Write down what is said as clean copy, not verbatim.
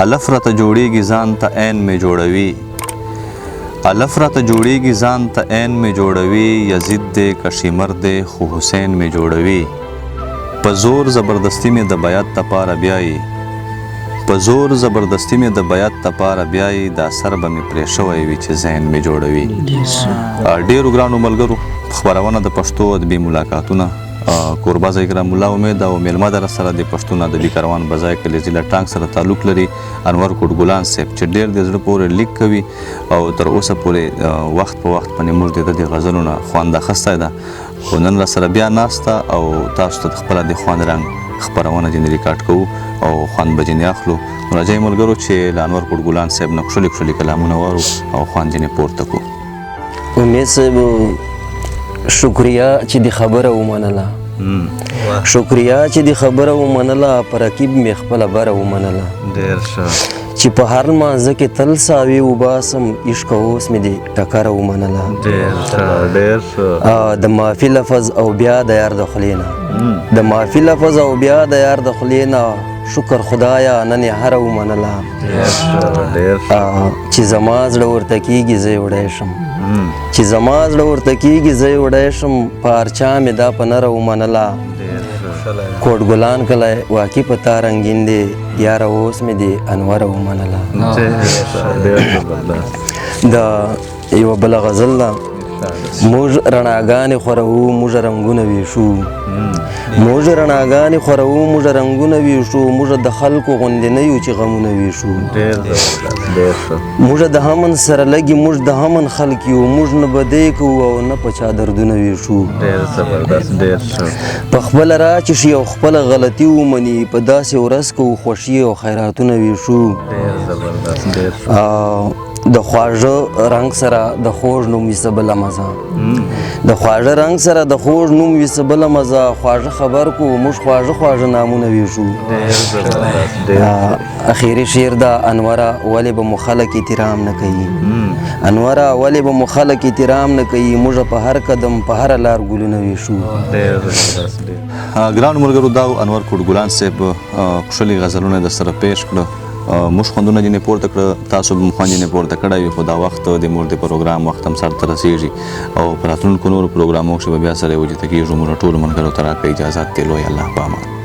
الف راته جوړیږي ځان ته عین مې جوړوي الف راته جوړیږي ځان ته عین مې جوړوي یزید دی که شیمر دی خو حسین مې جوړوي په زور زبردستی مې د بیعت دپاره بیایي په زور زبردستی مې د بیعت دپاره بیایي دا سر به مې پرې شوی وي چې ذهن مې جوړوي ډېرو ګرانو ملګرو خپرونه د پښتو ادبي ملاقاتونه کوربه ذکرم الله امید او میلمه در سره د پښتون ادبي کاروان بځای کلي ضلع ټانک سره تعلق لري انور کوټګلان صاحب چې ډېر د زړه پورې لیک کوي او تر اوسه پورې وخت په وخت باندې موږ د دې غزلونه خوند اخیستی ده خو نن را سره بیا ناسته او تاسو ته خپله د خوند رنګ خپرونه ځینې ریکارډ کوو او خوند به ځینې اخلو نو راځئ ملګرو چې له انور کوټګلان صاحب نه ښکلي ښکلي کلامونه واورو او خوند ځینې پورته کړو امید صاحب شکریه چې د خبره ومنله شکریه چې د خبره ومنله په رقیب مې خپله بره ومنله ډېر ښه چې په هر لمانځه کې تل ساوي وباسم عشقه اوس مې د ټکره ومنله ډېر ښه د معافي لفظ او بیا د یار د خولې نه د معافي لفظ او بیا د یار د خولې نه شکر خدایا نن یې هره ومنله چې زما زړه ورته کېږي زه یې وړی شم چې زما زړه ورته کېږي زه یې وړی شم په هر چا مې دا په نره ومنله کوټګلان کلی واقع په تا رنګین دی یاره اوس مې د انوره ومنله د یوه بله غزل ده موږ رڼاګانې خوروو موږ رنګونه ویشو موږ رڼاګانې خوروو موږ رنګونه ویشو موږ د خلکو غوندې نه یو چې غمونه ویشو موږ د همن سره لګي موږ د همن خلک یو موږ نه بدۍ کوو او نه په چا دردونه ویشو په خپله راچشي او خپله غلطي ومني په داسې ورځ کوو خوښي او خیراتونه ویشو د خواږه رنګ سره د خوږ نوم وي څه بله مزه د خواږه رنګ سره د خوږ نوم وي څه بله مزه خواږه خبر کو موږ خواږه خواږه نامونه ویشو اخیری شعر ده انوره ولې به مو خلک احترام نه کوي انوره ولې به مو خلک احترام نه کوي موږ په هر قدم په هره لار ګلونه ویشو ګرانو ملګرو دا انور کوټګلان صاحب ښکلي غزلونه در سره پیش کړه موږ خوندونه ځینې پورته کړه تاسو به خوند ځینې پورته کړی وي خو دا وخت د مور د پروګرام وخت هم سر ته رسېږي او په راتلونکو نورو پروګرامونو کښې به بیا سره یو جته کېږو موږ ټولو ملګرو ته راکړه اجازت دی لوی الله په امان